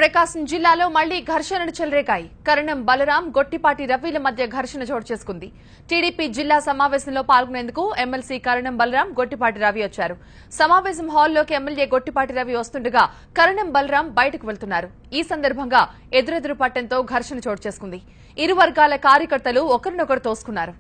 ప్రకాశం జిల్లాలో మళ్లీ ఘర్షణలు చెలరేగాయి. కరణం బలరాం, గొట్టిపాటి రవిల మధ్య ఘర్షణ చోటు చేసుకుంది. టీడీపీ జిల్లా సమావేశంలో పాల్గొనేందుకు ఎమ్మెల్సీ కరణం బలరాం, గొట్టిపాటి రవి వచ్చారు. సమావేశం హాల్లోకి ఎమ్మెల్యే గొట్టిపాటి రవి వస్తుండగా కరణం బలరాం బయటకు వెళ్తున్నారు. ఈ సందర్భంగా ఎదురెదురు పట్టంతో ఘర్షణ చోటు చేసుకుంది. ఇరు వర్గాల కార్యకర్తలు ఒకరినొకరు తోసుకున్నారు.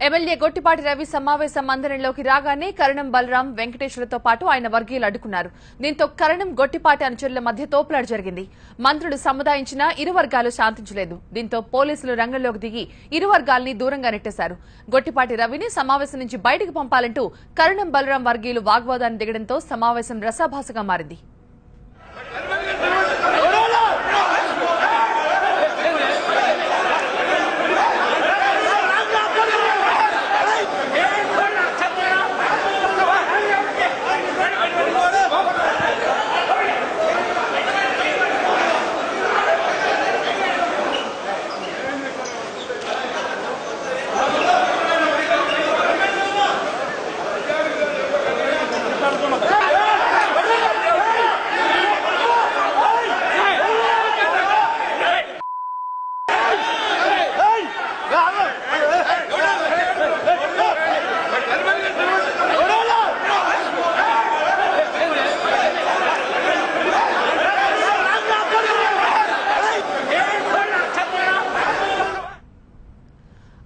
ఎమ్మెల్యే గొట్టిపాటి రవి సమావేశ మందిరంలోకి రాగానే కరణం బలరాం, వెంకటేశ్వరతో పాటు ఆయన వర్గీయులు అడ్డుకున్నారు. దీంతో కరణం, గొట్టిపాటి అనుచరుల మధ్య తోపులాట జరిగింది. మంత్రులు సముదాయించినా ఇరు వర్గాలు శాంతించలేదు. దీంతో పోలీసులు రంగంలోకి దిగి ఇరు వర్గాల్ని దూరంగా నెట్టేశారు. గొట్టిపాటి రవిని సమావేశం నుంచి బయటకు పంపాలంటూ కరణం బలరాం వర్గీయులు వాగ్వాదాన్ని దిగడంతో సమావేశం రసాభాసగా మారింది.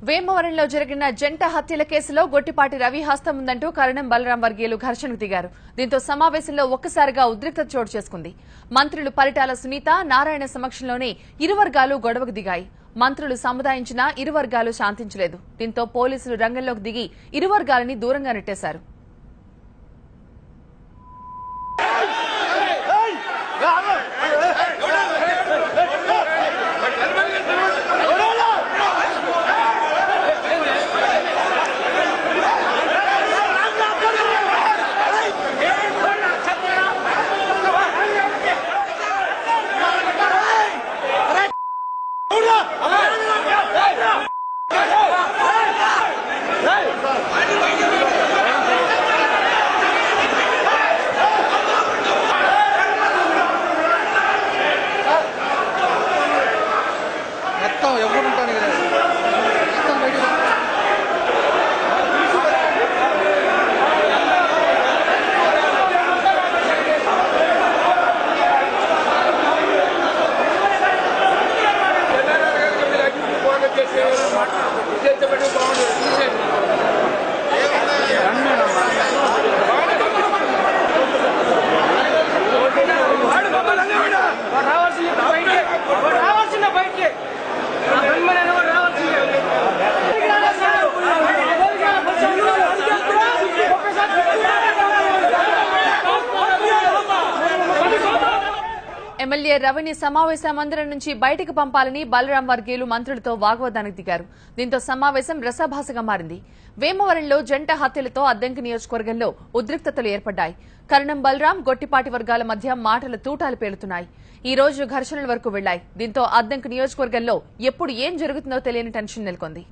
వేమవరంలో జరిగిన జంట హత్యల కేసులో గొట్టిపాటి రవి హస్తం ఉందంటూ కరణం బలరాం వర్గీయులు ఘర్షణకు దిగారు. దీంతో సమావేశంలో ఒక్కసారిగా ఉద్రిక్తత చోటు చేసుకుంది. మంత్రులు పరిటాల సునీత, నారాయణ సమక్షంలోనే ఇరు వర్గాలు గొడవకు దిగాయి. మంత్రులు సముదాయించినా ఇరు వర్గాలు శాంతించలేదు. దీంతో పోలీసులు రంగంలోకి దిగి ఇరు వర్గాలని దూరంగా నెట్టేశారు. ఎమ్మెల్యే రవిని సమావేశ మందిరం నుంచి బయటకు పంపాలని బలరాం వర్గీయులు మంత్రులతో వాగ్వాదానికి దిగారు. దీంతో సమావేశం రసాభాసగా మారింది. వేమవరంలో జంట హత్యలతో అద్దంకి నియోజకవర్గంలో ఉద్రిక్తతలు ఏర్పడ్డాయి. కరణం బలరాం, గొట్టిపాటి వర్గాల మధ్య మాటల తూటాలు పేలుతున్నాయి. ఈ రోజు ఘర్షణల వరకు వెళ్లాయి. దీంతో అద్దంకి నియోజకవర్గంలో ఎప్పుడు ఏం జరుగుతుందో తెలియని టెన్షన్ నెలకొంది.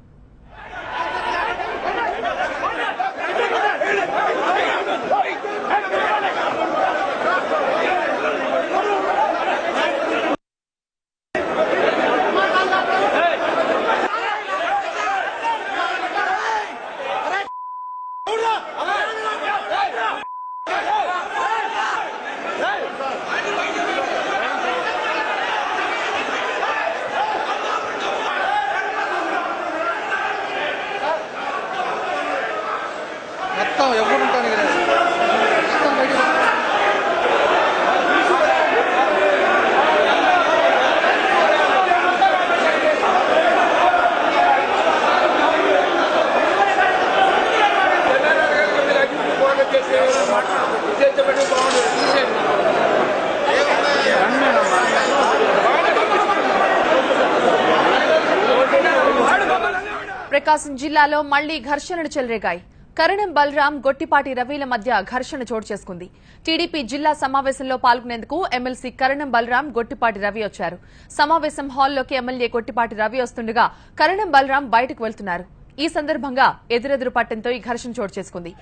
ప్రకాశం జిల్లాలో మళ్లీ ఘర్షణలు చెలరేగాయి. కరణం బలరాం, గొట్టిపాటి రవిల మధ్య ఘర్షణ చోటు చేసుకుంది. టీడీపీ జిల్లా సమావేశంలో పాల్గొనేందుకు ఎమ్మెల్సీ కరణం బలరాం, గొట్టిపాటి రవి వచ్చారు. సమావేశం హాల్లోకి ఎమ్మెల్యే గొట్టిపాటి రవి వస్తుండగా కరణం బలరాం బయటకు వెళ్తున్నారు. ఈ సందర్భంగా ఎదురెదురు పట్టంతో ఈ ఘర్షణ చోటు చేసుకుంది.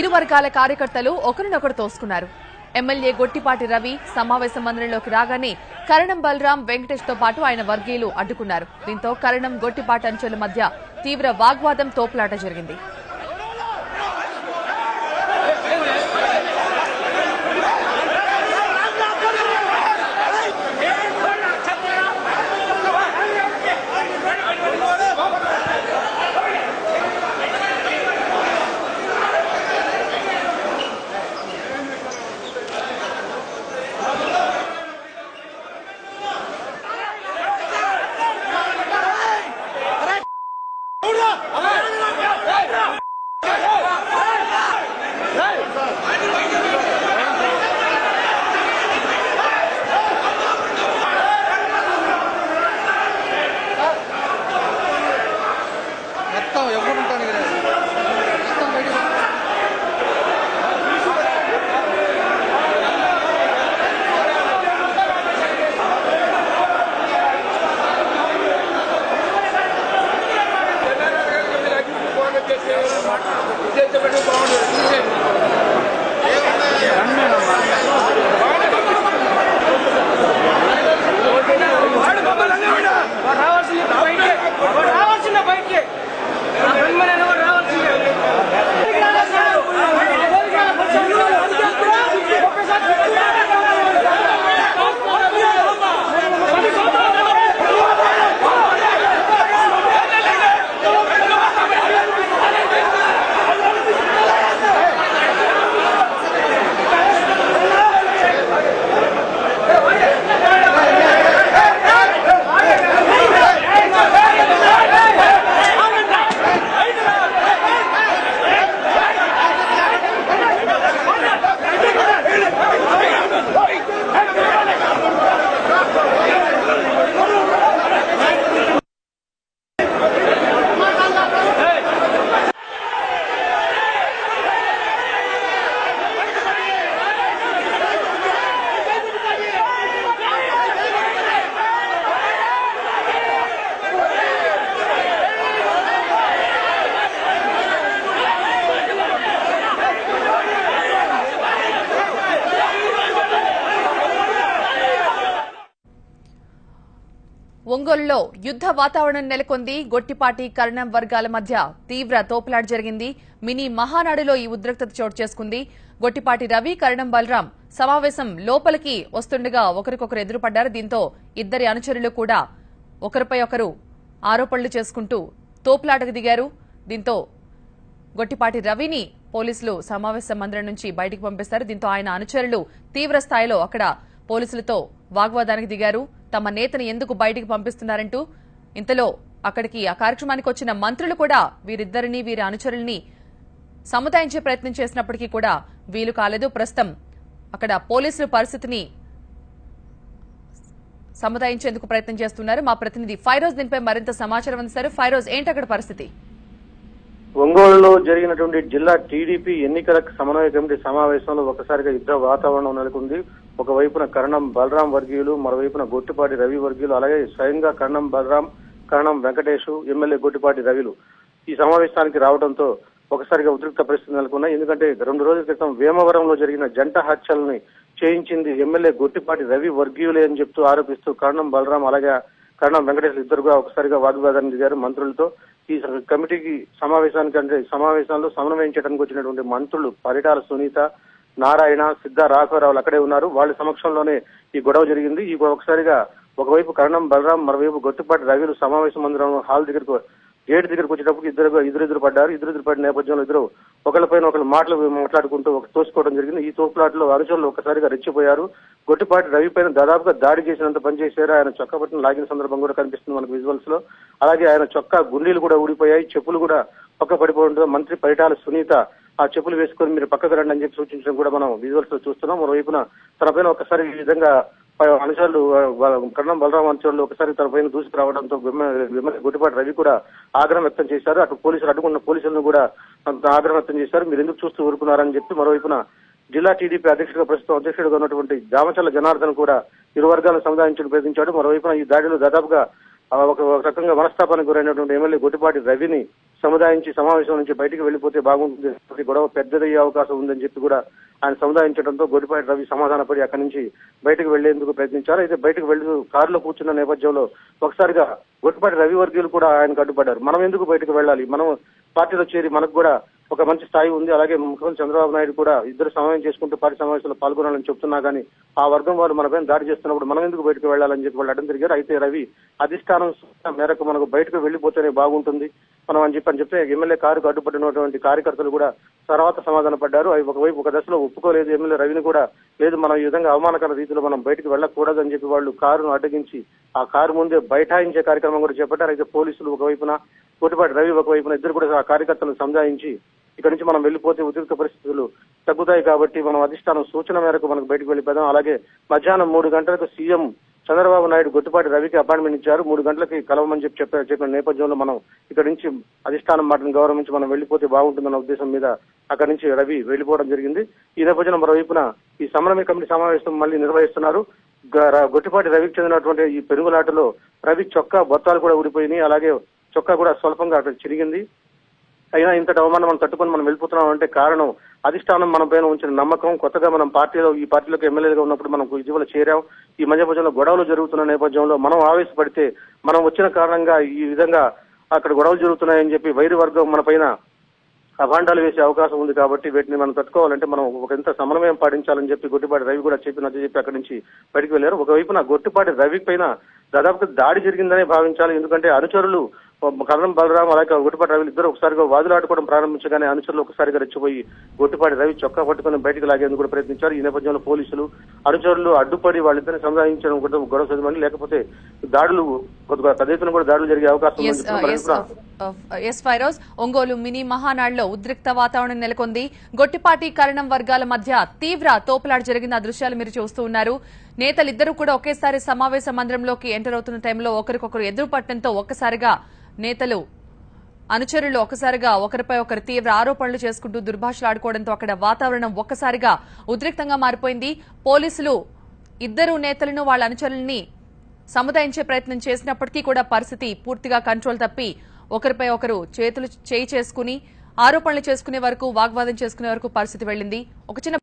ఇరు వర్గాల కార్యకర్తలు ఒకరినొకరు తోసుకున్నారు. ఎమ్మెల్యే గొట్టిపాటి రవి సమావేశ మందిరంలోకి రాగానే కరణం బలరాం, వెంకటేష్ తో పాటు ఆయన వర్గీయులు అడ్డుకున్నారు. దీంతో కరణం, గొట్టిపాటి అంచెల మధ్య తీవ్ర వాగ్వాదం, తోపులాట జరిగింది. ఒంగోలులో యుద్ద వాతావరణం నెలకొంది. గొట్టిపాటి, కరణం వర్గాల మధ్య తీవ్ర తోపులాట జరిగింది. మినీ మహానాడులో ఈ ఉద్రిక్తత చోటు చేసుకుంది. గొట్టిపాటి రవి, కరణం బలరాం సమావేశం లోపలికి వస్తుండగా ఒకరికొకరు ఎదురుపడ్డారు. దీంతో ఇద్దరి అనుచరులు కూడా ఒకరిపై ఒకరు ఆరోపణలు చేసుకుంటూ తోపులాటకు దిగారు. దీంతో గొట్టిపాటి రవిని పోలీసులు సమావేశ మందిరం నుంచి బయటికి పంపిస్తారు. దీంతో ఆయన అనుచరులు తీవ్ర స్థాయిలో అక్కడ పోలీసులతో వాగ్వాదానికి దిగారు. తమ నేతను ఎందుకు బయటికి పంపిస్తున్నారంటూ. ఇంతలో అక్కడికి ఆ కార్యక్రమానికి వచ్చిన మంత్రులు కూడా వీరిద్దరిని, వీరి అనుచరుల్ని సముదాయించే ప్రయత్నం చేసినప్పటికీ కూడా వీలు కాలేదు. ప్రస్తుతం అక్కడ పోలీసులు పరిస్థితిని సముదాయించేందుకు ప్రయత్నం చేస్తున్నారు. మా ప్రతినిధి ఫైరోజ్ దీనిపై మరింత సమాచారం అందిస్తారు. ఫైరోజ్, ఏంటి అక్కడ పరిస్థితి? ఒంగోలులో జరిగినటువంటి జిల్లా టీడీపీ ఎన్నికల సమన్వయ కమిటీ సమావేశంలో ఒకసారిగా యుద్ధ వాతావరణం నెలకొంది. ఒకవైపున కరణం బలరాం వర్గీయులు, మరోవైపున గొట్టిపాటి రవి వర్గీయులు, అలాగే స్వయంగా కరణం బలరాం, కరణం వెంకటేష్, ఎమ్మెల్యే గొట్టిపాటి రవిలు ఈ సమావేశానికి రావడంతో ఒకసారిగా ఉద్రిక్త పరిస్థితులు నెలకొన్నాయి. ఎందుకంటే 2 రోజుల క్రితం వేమవరంలో జరిగిన జంట హత్యల్ని చేయించింది ఎమ్మెల్యే గొట్టిపాటి రవి వర్గీయులే అని చెప్తూ ఆరోపిస్తూ కరణం బలరాం అలాగే కరణం వెంకటేష్ ఇద్దరుగా ఒకసారిగా వాగ్వాదానికి దిగారు మంత్రులతో. ఈ కమిటీకి సమావేశంలో సమన్వయం చేయడానికి వచ్చినటువంటి మంత్రులు పరిటాల సునీత, నారాయణ, సిద్ధా రాఘవరావులు అక్కడే ఉన్నారు. వాళ్ళ సమక్షంలోనే ఈ గొడవ జరిగింది. ఈ ఒకసారిగా ఒకవైపు కరణం బలరాం, మరోవైపు గొట్టిపాటి రవిలు సమావేశ మందిరం హాల్ దగ్గరకు గేట్ దగ్గరకు వచ్చేటప్పుడు ఎదురెదురు పడ్డారు. ఎదురెదురు పడిన నేపథ్యంలో ఇద్దరు ఒకరిపైన ఒకరు మాట్లాడుకుంటూ తోసుకోవడం జరిగింది. ఈ తోపులాటలో అనుచరులు ఒక్కసారిగా రెచ్చిపోయారు. గొట్టిపాటి రవి పైన దాదాపుగా దాడి చేసినంత పనిచేశారు. ఆయన చొక్కా పట్టును లాగిన సందర్భం కూడా కనిపిస్తుంది మనకు విజువల్స్ లో. అలాగే ఆయన చొక్కా గుండీలు కూడా ఊడిపోయాయి, చెప్పులు కూడా పక్క పడిపోవడంతో మంత్రి పరిటాల సునీత ఆ చెప్పులు వేసుకొని మీరు పక్కకు రండి అని చెప్పి సూచించడం కూడా మనం విజువల్స్ లో చూస్తున్నాం. మరోవైపున తనపైన ఒకసారి ఈ విధంగా అనుచరులు కరణం బలరాం అనుచరులు ఒకసారి తన పైన దూసుకురావడంతో ఎమ్మెల్యే గొట్టిపాటి రవి కూడా ఆగ్రహం వ్యక్తం చేశారు. అటు పోలీసులు అడ్డుకున్న పోలీసులను కూడా ఆగ్రహం వ్యక్తం చేశారు. మీరు ఎందుకు చూస్తూ ఊరుకున్నారని చెప్పి మరోవైపున జిల్లా టీడీపీ ప్రస్తుతం అధ్యక్షుడిగా ఉన్నటువంటి దామచర్ల జనార్దన్ కూడా ఇరు వర్గాలను సముదాయించడానికి ప్రయత్నించాడు. మరోవైపున ఈ దాడిలో దాదాపుగా ఒక రకంగా మనస్తాపానికి గురైనటువంటి ఎమ్మెల్యే గొట్టిపాటి రవిని సముదాయించి సమావేశం నుంచి బయటికి వెళ్లిపోతే బాగుంటుంది, గొడవ పెద్దదయ్యే అవకాశం ఉందని చెప్పి కూడా ఆయన సముదాయించడంతో గొట్టిపాటి రవి సమాధానపడి అక్కడి నుంచి బయటకు వెళ్లేందుకు ప్రయత్నించారు. అయితే బయటకు వెళ్లి కారులో కూర్చున్న నేపథ్యంలో ఒకసారిగా గొట్టిపాటి రవి వర్గీయులు కూడా ఆయనకు అడ్డుపడ్డారు. మనం ఎందుకు బయటకు వెళ్ళాలి, మనం పార్టీలో చేరి మనకు కూడా ఒక మంచి స్థాయి ఉంది, అలాగే ముఖ్యమంత్రి చంద్రబాబు నాయుడు కూడా ఇద్దరు సమన్వయం చేసుకుంటూ పార్టీ సమావేశంలో పాల్గొనాలని చెప్తున్నా కానీ ఆ వర్గం వాళ్ళు మనపైన దాడి చేస్తున్నప్పుడు మనం ఎందుకు బయటకు వెళ్లాలని చెప్పి వాళ్ళు అడ్డం తిరిగారు. అయితే రవి అధిష్టానం మేరకు మనకు బయటకు వెళ్లిపోతేనే బాగుంటుంది మనం అని చెప్తే ఎమ్మెల్యే కారుకు అడ్డుపడినటువంటి కార్యకర్తలు కూడా తర్వాత సమాధాన పడ్డారు. అవి ఒకవైపు ఒక దశలో ఒప్పుకోలేదు. ఎమ్మెల్యే రవిని కూడా లేదు, మనం ఈ విధంగా అవమానకర రీతిలో మనం బయటకు వెళ్ళకూడదని చెప్పి వాళ్ళు కారును అడ్డగించి ఆ కారు ముందే బైఠాయించే కార్యక్రమం కూడా చేపట్టారు. అయితే పోలీసులు ఒకవైపున గొట్టిపాటి రవి ఒకవైపున ఇద్దరు కూడా ఆ కార్యకర్తలను సంజాయించి ఇక్కడి నుంచి మనం వెళ్లిపోతే ఉద్రిక్త పరిస్థితులు తగ్గుతాయి కాబట్టి మనం అధిష్టానం సూచన మేరకు మనకు బయటకు వెళ్లిపోదాం. అలాగే మధ్యాహ్నం 3 గంటలకు సీఎం చంద్రబాబు నాయుడు గొట్టిపాటి రవికి అపాయింట్మెంట్ ఇచ్చారు. 3 గంటలకి కలవమని చెప్పిన నేపథ్యంలో మనం ఇక్కడి నుంచి అధిష్టానం మాటను గౌరవించి మనం వెళ్లిపోతే బాగుంటుందన్న ఉద్దేశం మీద అక్కడి నుంచి రవి వెళ్లిపోవడం జరిగింది. ఈ నేపథ్యంలో మరోవైపున ఈ సమన్వయ కమిటీ సమావేశం మళ్ళీ నిర్వహిస్తున్నారు. గొట్టిపాటి రవికి చెందినటువంటి ఈ పెనుగులాటలో రవి చొక్కా బొత్తాలు కూడా ఊడిపోయినాయి, అలాగే చొక్కా కూడా స్వల్పంగా అక్కడ చిరిగింది. అయినా ఇంతటి అవమానం మనం తట్టుకొని మనం వెళ్ళిపోతున్నాం అంటే కారణం అధిష్టానం మన పైన ఉంచిన నమ్మకం. కొత్తగా మనం ఈ పార్టీలోకి ఎమ్మెల్యేగా ఉన్నప్పుడు మనం ఇటీవల చేరాం. ఈ మధ్యపక్షంలో గొడవలు జరుగుతున్న నేపథ్యంలో మనం ఆవేశపడితే మనం వచ్చిన కారణంగా ఈ విధంగా అక్కడ గొడవలు జరుగుతున్నాయని చెప్పి వైరు వర్గం మన పైన అభాండాలు వేసే అవకాశం ఉంది కాబట్టి వీటిని మనం తట్టుకోవాలంటే మనం ఎంత సమన్వయం పాటించాలని చెప్పి గొట్టిపాటి రవి కూడా చెప్పి అక్కడి నుంచి బయటకు వెళ్లారు. ఒకవైపున గొట్టిపాటి రవి పైన దాదాపుగా దాడి జరిగిందనే భావించాలి. ఎందుకంటే అనుచరులు కరణం బలరాం అలాగే గొట్టిపాటి రవి ఇద్దరు ఒకసారిగా వాదులాడుకోవడం ప్రారంభించగానే అనుచరులు ఒకసారిగా రెచ్చిపోయి గొట్టిపాటి రవి చొక్కా పట్టుకుని బయటకు లాగేందుకు కూడా ప్రయత్నించారు. ఈ నేపథ్యంలో పోలీసులు అనుచరులు అడ్డుపడి వాళ్ళిద్దరిని సంధానించడం కూడా గొడవ చదవని, లేకపోతే దాడులు కొద్దిగా పెద్ద ఎత్తున కూడా దాడులు జరిగే అవకాశం ఉంది. ఒంగోలు మినీ మహానాడులో ఉద్రిక్త వాతావరణం నెలకొంది. గొట్టిపాటి కరణం వర్గాల మధ్య తీవ్ర తోపులాట జరిగిన దృశ్యాలు మీరు చూస్తూ ఉన్నారు. నేతలిద్దరూ కూడా ఒకేసారి సమావేశ మందిరంలోకి ఎంటర్ అవుతున్న టైంలో ఒకరికొకరు ఎదురుపట్టడంతో ఒక్కసారిగా అనుచరులు ఒకసారిగా ఒకరిపై ఒకరు తీవ్ర ఆరోపణలు చేసుకుంటూ దుర్భాషలాడుకోవడంతో అక్కడ వాతావరణం ఒక్కసారిగా ఉద్రిక్తంగా మారిపోయింది. పోలీసులు ఇద్దరు నేతలను వాళ్ళ అనుచరుల్ని సముదాయించే ప్రయత్నం చేసినప్పటికీ కూడా పరిస్థితి పూర్తిగా కంట్రోల్ తప్పి ఒకరిపై ఒకరు చేయి చేసుకుని ఆరోపణలు చేసుకునే వరకు వాగ్వాదం చేసుకునే వరకు పరిస్థితి వెళ్లింది. ఒక చిన్న